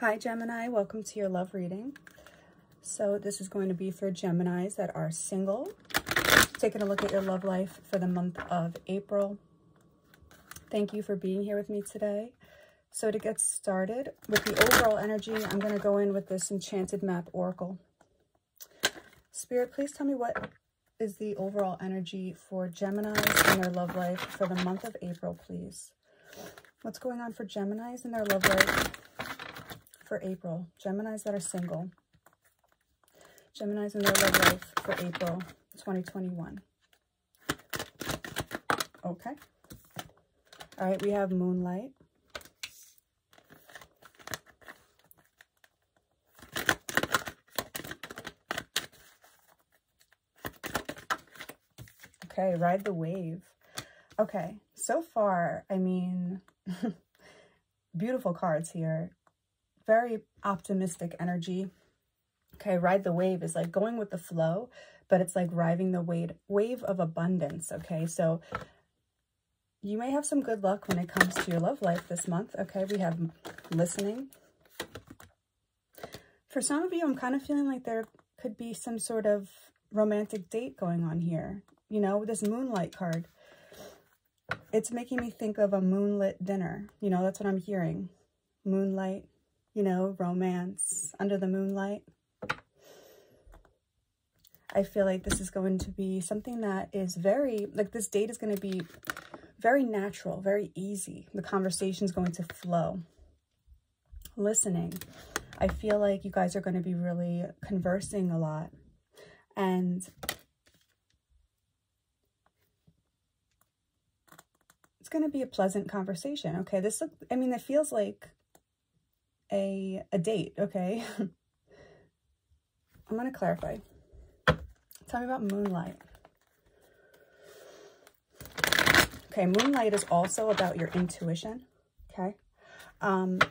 Hi Gemini, welcome to your love reading. So this is going to be for Geminis that are single. Taking a look at your love life for the month of April. Thank you for being here with me today. So to get started with the overall energy, I'm going to go in with this Enchanted Map Oracle. Spirit, please tell me what is the overall energy for Geminis in their love life for the month of April, please. What's going on for Geminis in their love life for April? Geminis that are single. Geminis in their love life for April 2021. Okay. All right, we have Moonlight. Okay, Ride the Wave. Okay, so far, I mean, beautiful cards here. Very optimistic energy. Okay, Ride the Wave is like going with the flow, but it's like riding the wave of abundance. Okay, so you may have some good luck when it comes to your love life this month. Okay, we have listening. For some of you, I'm kind of feeling like there could be some sort of romantic date going on here. You know, this Moonlight card, it's making me think of a moonlit dinner. You know, that's what I'm hearing. Moonlight, you know, romance under the moonlight. I feel like this is going to be something that is very, like this date is going to be very natural, very easy. The conversation is going to flow. Listening. I feel like you guys are going to be really conversing a lot. And it's going to be a pleasant conversation. Okay, this, I mean, it feels like a date. Okay. I'm going to clarify. Tell me about Moonlight. Okay, Moonlight is also about your intuition, okay? And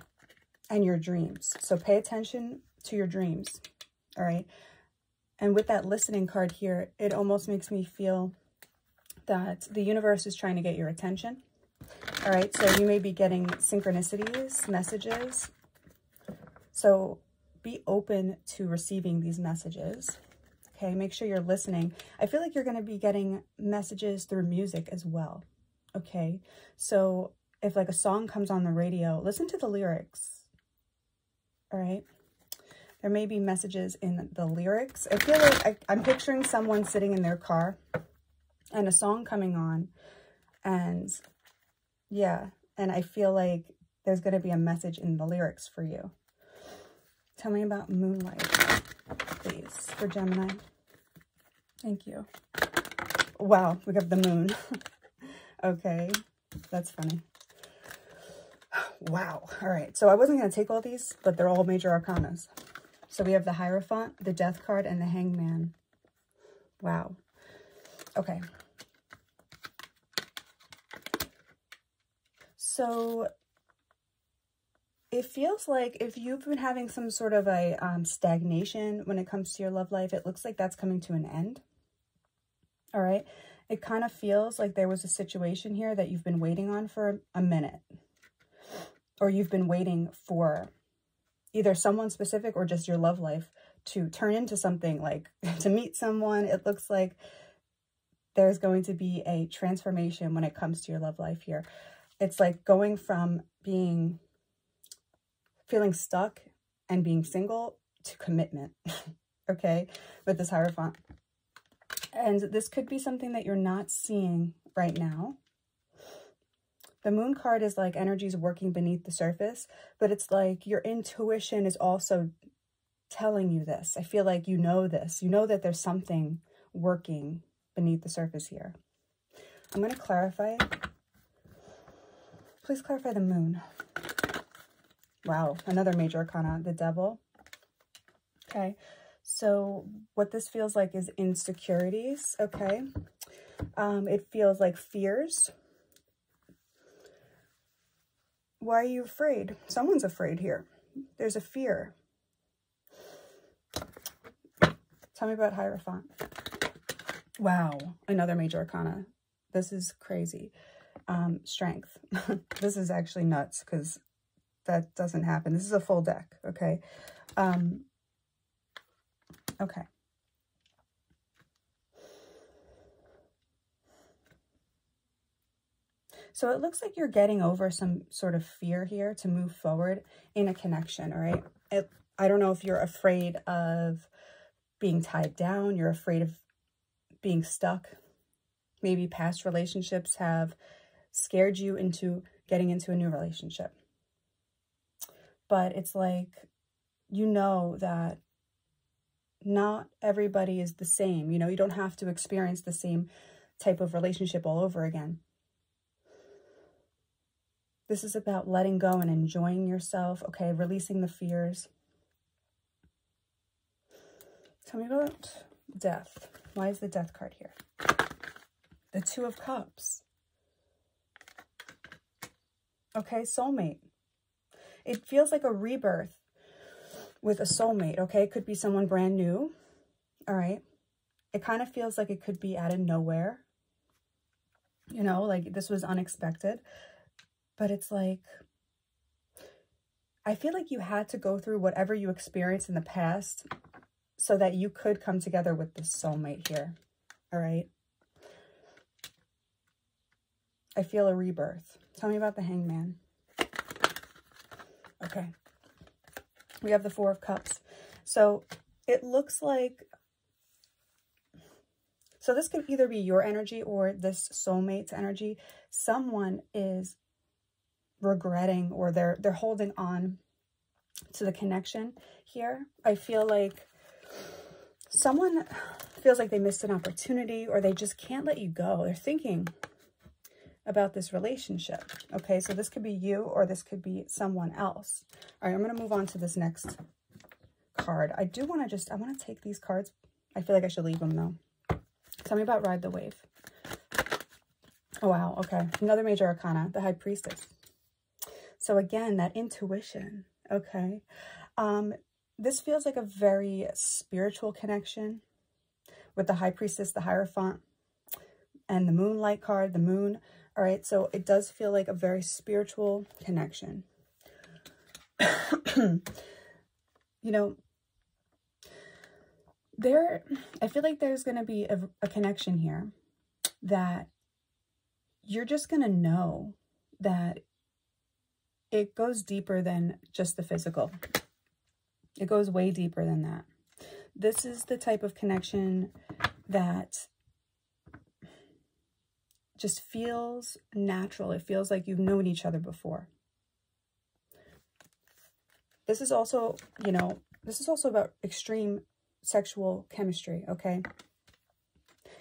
your dreams. So pay attention to your dreams, all right? And with that listening card here, it almost makes me feel that the universe is trying to get your attention, all right? So you may be getting synchronicities, messages. So be open to receiving these messages. Okay, make sure you're listening. I feel like you're going to be getting messages through music as well. Okay, so if like a song comes on the radio, listen to the lyrics. All right, there may be messages in the lyrics. I feel like I'm picturing someone sitting in their car and a song coming on. And yeah, and I feel like there's going to be a message in the lyrics for you. Tell me about Moonlight, please, for Gemini. Thank you. Wow, we got the moon. Okay, that's funny. Wow. All right, so I wasn't going to take all these, but they're all major arcanas. So we have the Hierophant, the Death card, and the Hangman. Wow. Okay. So it feels like if you've been having some sort of a stagnation when it comes to your love life, it looks like that's coming to an end. All right. It kind of feels like there was a situation here that you've been waiting on for a minute. Or you've been waiting for either someone specific or just your love life to turn into something, like to meet someone. It looks like there's going to be a transformation when it comes to your love life here. It's like going from feeling stuck and being single to commitment, okay, with this Hierophant. And this could be something that you're not seeing right now. The Moon card is like energies working beneath the surface, but it's like your intuition is also telling you this. I feel like you know this. You know that there's something working beneath the surface here. I'm going to clarify. Please clarify the Moon. Wow, another major arcana, the Devil. Okay, so what this feels like is insecurities, okay? It feels like fears. Why are you afraid? Someone's afraid here. There's a fear. Tell me about Hierophant. Wow, another major arcana. This is crazy. Strength. This is actually nuts because that doesn't happen. This is a full deck, okay? Okay. So it looks like you're getting over some sort of fear here to move forward in a connection, all right? I don't know if you're afraid of being tied down, you're afraid of being stuck. Maybe past relationships have scared you into getting into a new relationship. But it's like, you know that not everybody is the same. You know, you don't have to experience the same type of relationship all over again. This is about letting go and enjoying yourself, okay? Releasing the fears. Tell me about death. Why is the death card here? The Two of Cups. Okay, soulmate. It feels like a rebirth with a soulmate, okay? It could be someone brand new, all right? It kind of feels like it could be out of nowhere. You know, like this was unexpected. But it's like, I feel like you had to go through whatever you experienced in the past so that you could come together with this soulmate here, all right? I feel a rebirth. Tell me about the Hangman. Okay. We have the Four of Cups. So it looks like, so this could either be your energy or this soulmate's energy. Someone is regretting, or they're holding on to the connection here. I feel like someone feels like they missed an opportunity, or they just can't let you go. They're thinking about this relationship. Okay, so this could be you, or this could be someone else. All right, I'm going to move on to this next card. I want to take these cards. I feel like I should leave them though. Tell me about Ride the Wave. Oh, wow. Okay. Another major arcana, the High Priestess. So again, that intuition. Okay. This feels like a very spiritual connection with the High Priestess, the Hierophant, and the Moonlight card, the Moon. All right. So it does feel like a very spiritual connection. You know, I feel like there's going to be a connection here that you're just going to know that it goes deeper than just the physical. It goes way deeper than that. This is the type of connection that just feels natural. It feels like you've known each other before. This is also, you know, this is also about extreme sexual chemistry, okay?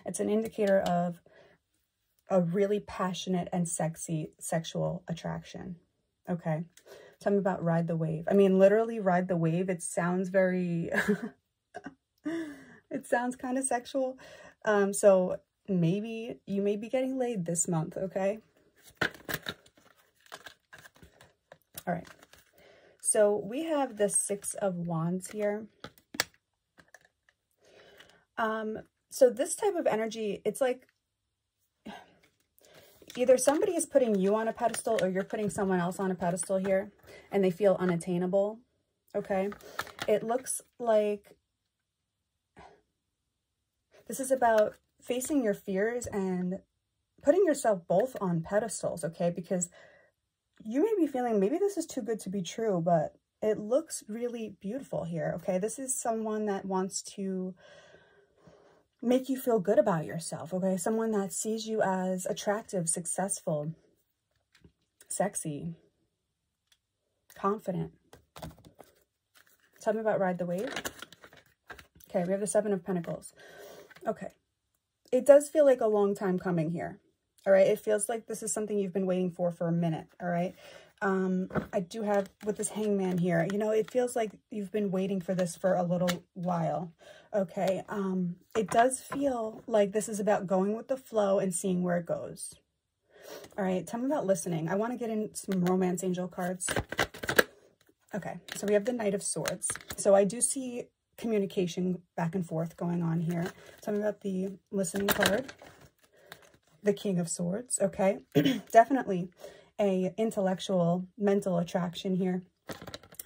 It's an indicator of a really passionate and sexy sexual attraction, okay? Tell me about Ride the Wave. I mean, literally Ride the Wave. It sounds very, it sounds kind of sexual. So maybe you may be getting laid this month, okay? All right. So we have the Six of Wands here. So this type of energy, it's like either somebody is putting you on a pedestal or you're putting someone else on a pedestal here and they feel unattainable, okay? It looks like this is about facing your fears and putting yourself both on pedestals, okay? Because you may be feeling maybe this is too good to be true, but it looks really beautiful here, okay? This is someone that wants to make you feel good about yourself, okay? Someone that sees you as attractive, successful, sexy, confident. Tell me about Ride the Wave. Okay, we have the Seven of Pentacles. Okay. It does feel like a long time coming here, all right? It feels like this is something you've been waiting for a minute, all right? I do have, with this Hangman here, you know, it feels like you've been waiting for this for a little while, okay? It does feel like this is about going with the flow and seeing where it goes. All right, tell me about listening. I want to get in some romance angel cards. Okay, so we have the Knight of Swords. So I do see communication back and forth going on here. Tell me about the listening card. The King of Swords, okay? Definitely a intellectual, mental attraction here.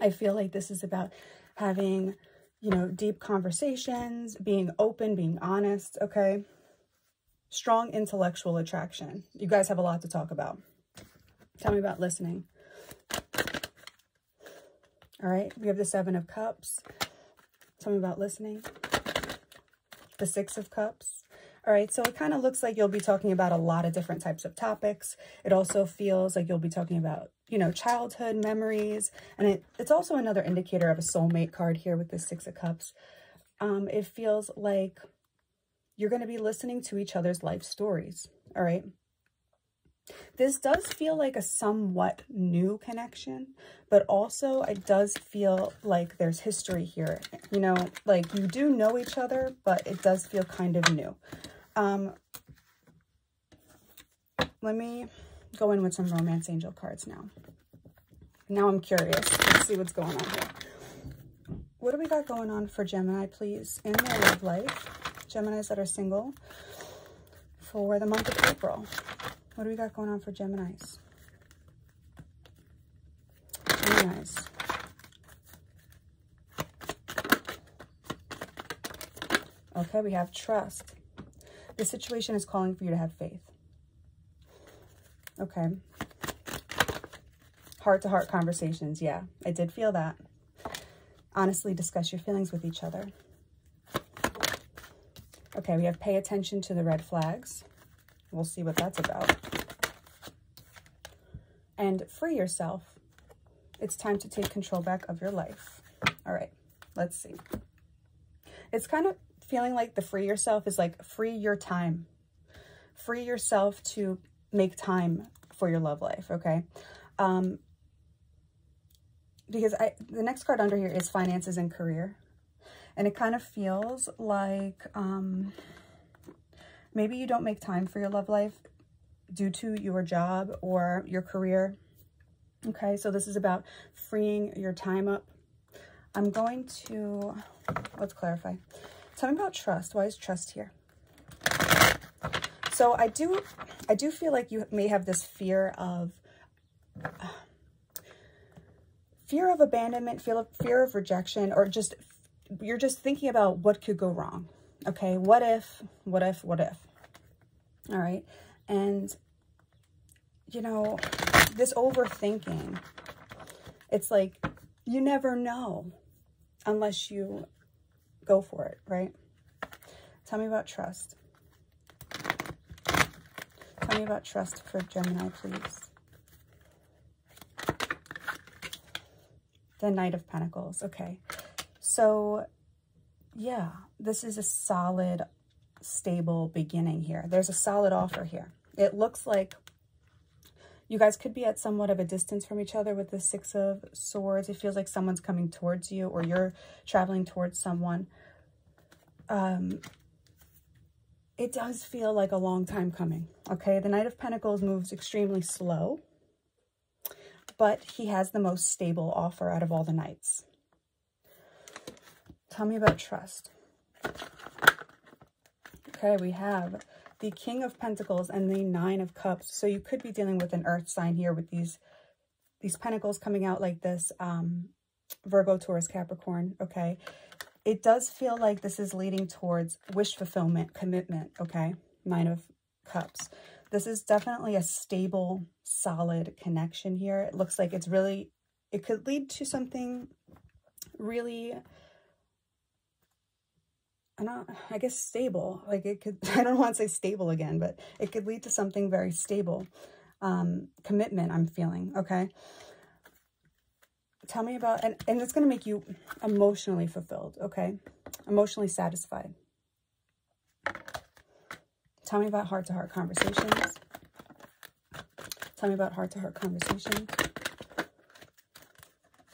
I feel like this is about having, you know, deep conversations, being open, being honest, okay? Strong intellectual attraction. You guys have a lot to talk about. Tell me about listening. All right, we have the 7 of Cups. Tell me about listening. The 6 of Cups. All right, so it kind of looks like you'll be talking about a lot of different types of topics. It also feels like you'll be talking about, you know, childhood memories. And it's also another indicator of a soulmate card here with the 6 of Cups. It feels like you're going to be listening to each other's life stories. All right. This does feel like a somewhat new connection, but also it does feel like there's history here. You know, like you do know each other, but it does feel kind of new. Let me go in with some romance angel cards now. Now I'm curious. Let's see what's going on here. What do we got going on for Gemini, please, in their love life? Geminis that are single for the month of April. What do we got going on for Geminis? Geminis. Okay, we have trust. The situation is calling for you to have faith. Okay. Heart-to-heart conversations. Yeah, I did feel that. Honestly, discuss your feelings with each other. Okay, we have pay attention to the red flags. We'll see what that's about. And free yourself. It's time to take control back of your life. All right, let's see. It's kind of feeling like the free yourself is like free your time. Free yourself to make time for your love life, okay? Because the next card under here is finances and career. And it kind of feels like maybe you don't make time for your love life due to your job or your career. Okay, so this is about freeing your time up. I'm going to, let's clarify. Tell me about trust. Why is trust here? So I do feel like you may have this fear of abandonment, fear of rejection, or just you're just thinking about what could go wrong. Okay, what if? All right, and you know, this overthinking, it's like you never know unless you go for it, right? Tell me about trust. Tell me about trust for Gemini, please. The Knight of Pentacles. Okay. So, yeah, this is a solid, stable beginning here. There's a solid offer here. It looks like you guys could be at somewhat of a distance from each other with the 6 of Swords. It feels like someone's coming towards you or you're traveling towards someone. It does feel like a long time coming, okay? The Knight of Pentacles moves extremely slow, but he has the most stable offer out of all the knights. Tell me about trust. Okay, we have the King of Pentacles and the 9 of Cups. So you could be dealing with an earth sign here with these pentacles coming out like this. Virgo, Taurus, Capricorn, okay? It does feel like this is leading towards wish fulfillment, commitment, okay? 9 of Cups. This is definitely a stable, solid connection here. It looks like it's really, it could lead to something really, I guess stable. Like it could, I don't want to say stable again, but it could lead to something very stable. Commitment, I'm feeling, okay? Tell me about, and it's going to make you emotionally fulfilled, okay? Emotionally satisfied. Tell me about heart-to-heart conversations. Tell me about heart-to-heart conversations.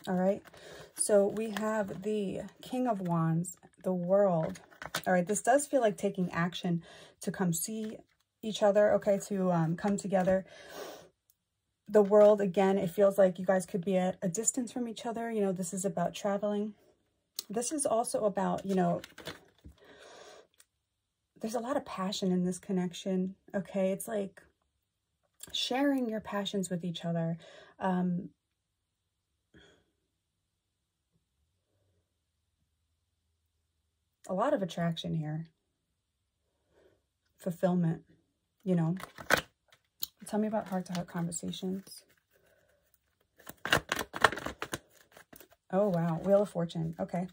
All right. So we have the King of Wands, the World. All right. This does feel like taking action to come see each other, okay, to come together. The World, again, it feels like you guys could be at a distance from each other. You know, this is about traveling. This is also about, you know, there's a lot of passion in this connection, okay? It's like sharing your passions with each other. A lot of attraction here. Fulfillment, you know. Tell me about heart-to-heart conversations. Oh, wow. Wheel of Fortune. Okay.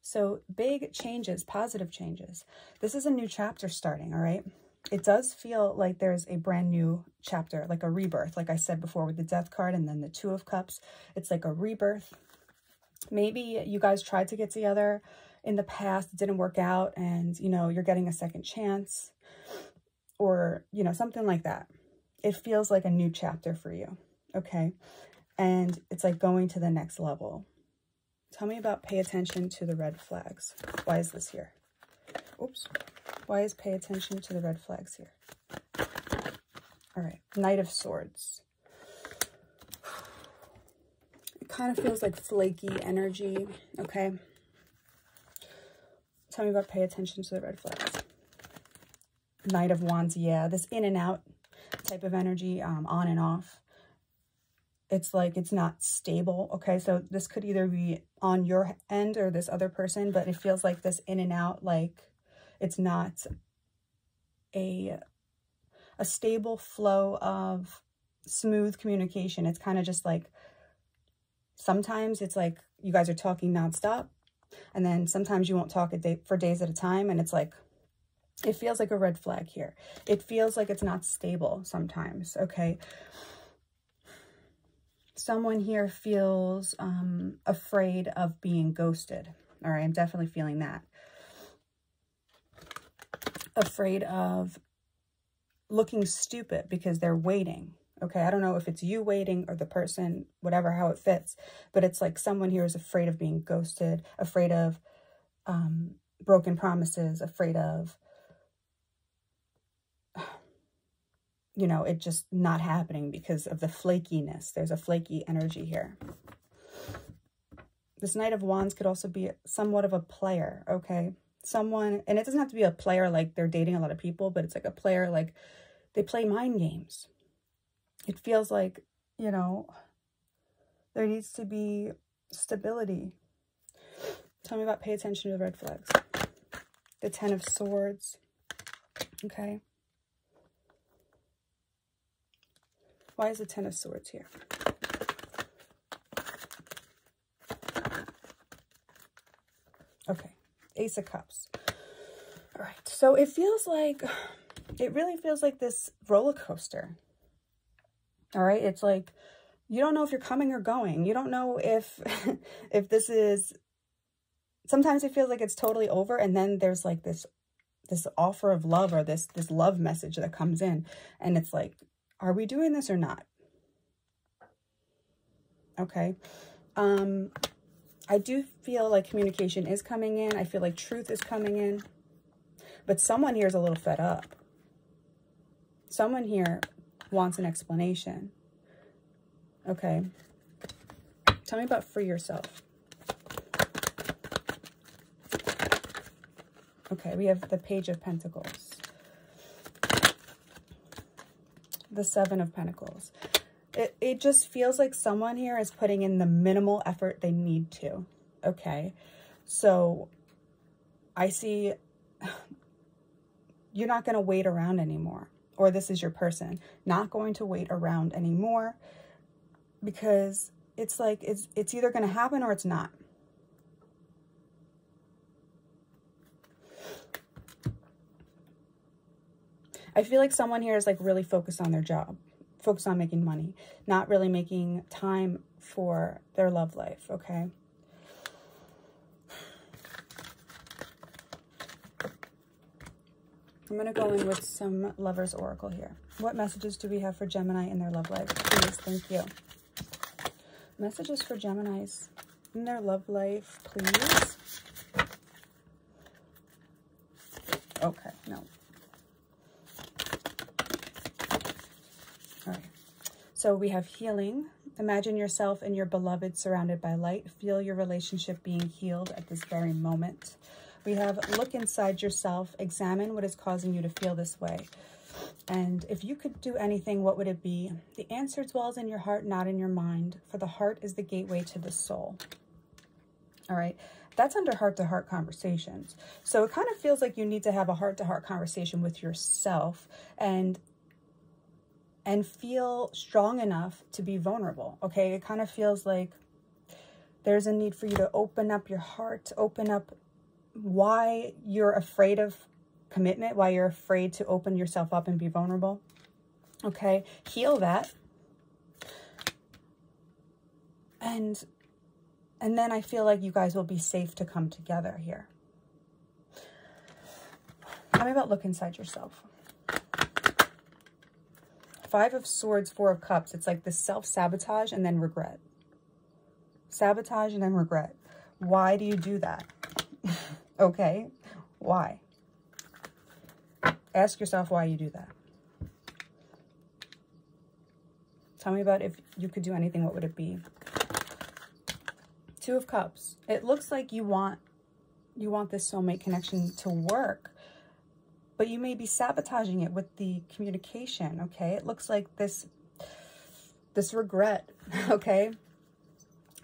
So big changes, positive changes. This is a new chapter starting, all right? It does feel like there's a brand new chapter, like a rebirth, like I said before with the Death card and then the Two of Cups. It's like a rebirth. Maybe you guys tried to get together in the past, it didn't work out, and, you know, you're getting a second chance or, you know, something like that. It feels like a new chapter for you, okay? And it's like going to the next level. Tell me about pay attention to the red flags. Why is this here? Oops. Why is pay attention to the red flags here? All right. Knight of Swords. It kind of feels like flaky energy, okay? Tell me about pay attention to the red flags. Knight of Wands. Yeah, this in and out type of energy, on and off. It's like it's not stable, okay? So this could either be on your end or this other person, but it feels like this in and out, like it's not a stable flow of smooth communication. It's kind of just like, sometimes it's like you guys are talking nonstop, and then sometimes you won't talk for days at a time, and it's like, it feels like a red flag here. It feels like it's not stable sometimes, okay? Someone here feels afraid of being ghosted. All right, I'm definitely feeling that. Afraid of looking stupid because they're waiting. Okay, I don't know if it's you waiting or the person, whatever, how it fits. But it's like someone here is afraid of being ghosted, afraid of broken promises, afraid of, you know, it just not happening because of the flakiness. There's a flaky energy here. This Knight of Wands could also be somewhat of a player, okay? Someone, and it doesn't have to be a player like they're dating a lot of people, but it's like a player like they play mind games. It feels like, you know, there needs to be stability. Tell me about pay attention to the red flags. The Ten of Swords, okay? Why is the Ten of Swords here? Okay, Ace of Cups. All right, so it feels like, it really feels like this roller coaster. All right, it's like, you don't know if you're coming or going. You don't know if, if this is, sometimes it feels like it's totally over, and then there's like this offer of love, or this love message that comes in, and it's like, are we doing this or not? Okay. I do feel like communication is coming in. I feel like truth is coming in. But someone here is a little fed up. Someone here wants an explanation. Okay. Tell me about free yourself. Okay, we have the Page of Pentacles. The Seven of Pentacles. It just feels like someone here is putting in the minimal effort they need to. Okay. So I see you're not going to wait around anymore. Or this is your person. Not going to wait around anymore. Because it's like it's either going to happen or it's not. I feel like someone here is like really focused on their job, focused on making money, not really making time for their love life, okay? I'm going to go in with some Lover's Oracle here. What messages do we have for Gemini in their love life? Please, thank you. Messages for Geminis in their love life, please. Okay, no. All right. So we have healing. Imagine yourself and your beloved surrounded by light. Feel your relationship being healed at this very moment. We have look inside yourself. Examine what is causing you to feel this way. And if you could do anything, what would it be? The answer dwells in your heart, not in your mind, for the heart is the gateway to the soul. All right, that's under heart-to-heart conversations. So it kind of feels like you need to have a heart-to-heart conversation with yourself and feel strong enough to be vulnerable, okay? It kind of feels like there's a need for you to open up your heart, open up why you're afraid of commitment, why you're afraid to open yourself up and be vulnerable, okay? Heal that. And then I feel like you guys will be safe to come together here. Tell me about look inside yourself. 5 of Swords, 4 of Cups. It's like this self-sabotage and then regret. Sabotage and then regret. Why do you do that? Okay, why? Ask yourself why you do that. Tell me about if you could do anything, what would it be? 2 of Cups. It looks like you want this soulmate connection to work, but you may be sabotaging it with the communication, okay? It looks like this regret, okay?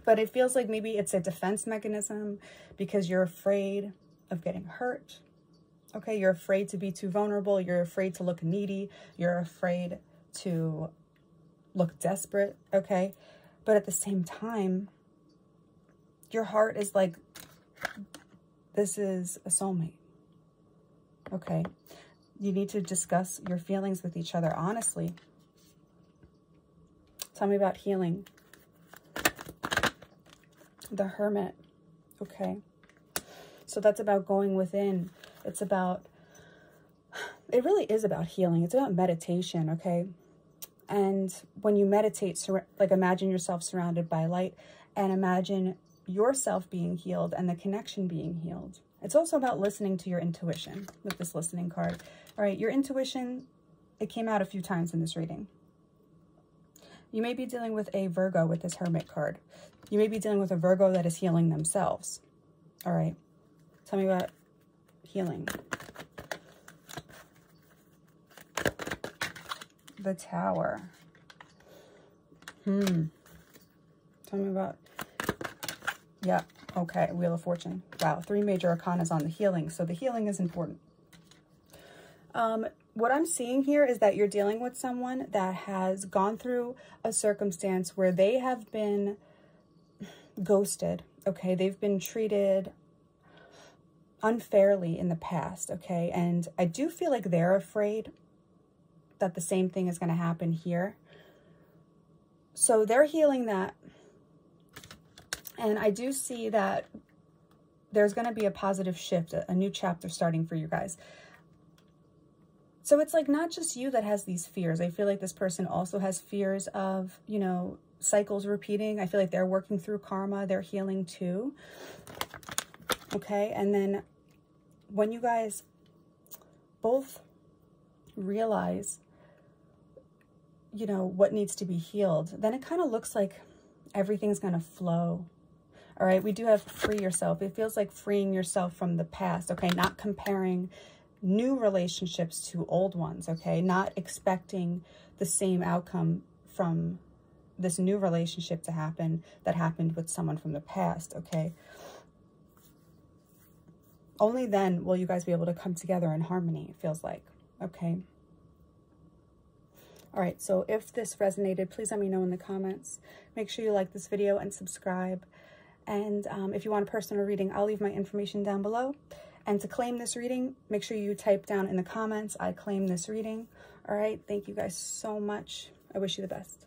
But it feels like maybe it's a defense mechanism because you're afraid of getting hurt, okay? You're afraid to be too vulnerable. You're afraid to look needy. You're afraid to look desperate, okay? But at the same time, your heart is like, this is a soulmate, okay? You need to discuss your feelings with each other honestly. Tell me about healing. The Hermit, okay? So that's about going within. It's about, it really is about healing. It's about meditation, okay? And when you meditate, like imagine yourself surrounded by light and imagine yourself being healed and the connection being healed. It's also about listening to your intuition with this listening card. All right, your intuition, it came out a few times in this reading. You may be dealing with a Virgo with this Hermit card. You may be dealing with a Virgo that is healing themselves. All right, tell me about healing. The Tower. Tell me about, yeah, okay, Wheel of Fortune. Wow, 3 major arcanas on the healing. So the healing is important. What I'm seeing here is that you're dealing with someone that has gone through a circumstance where they have been ghosted, okay? They've been treated unfairly in the past, okay? And I do feel like they're afraid that the same thing is going to happen here. So they're healing that. And I do see that there's going to be a positive shift, a new chapter starting for you guys. So it's like not just you that has these fears. I feel like this person also has fears of, you know, cycles repeating. I feel like they're working through karma. They're healing too. Okay. And then when you guys both realize, you know, what needs to be healed, then it kind of looks like everything's going to flow. All right. We do have free yourself. It feels like freeing yourself from the past. Okay. Not comparing new relationships to old ones, okay? Not expecting the same outcome from this new relationship to happen that happened with someone from the past, okay? Only then will you guys be able to come together in harmony, it feels like, okay? All right, so if this resonated, please let me know in the comments. Make sure you like this video and subscribe. And if you want a personal reading, I'll leave my information down below. And to claim this reading, make sure you type down in the comments, I claim this reading. All right, thank you guys so much. I wish you the best.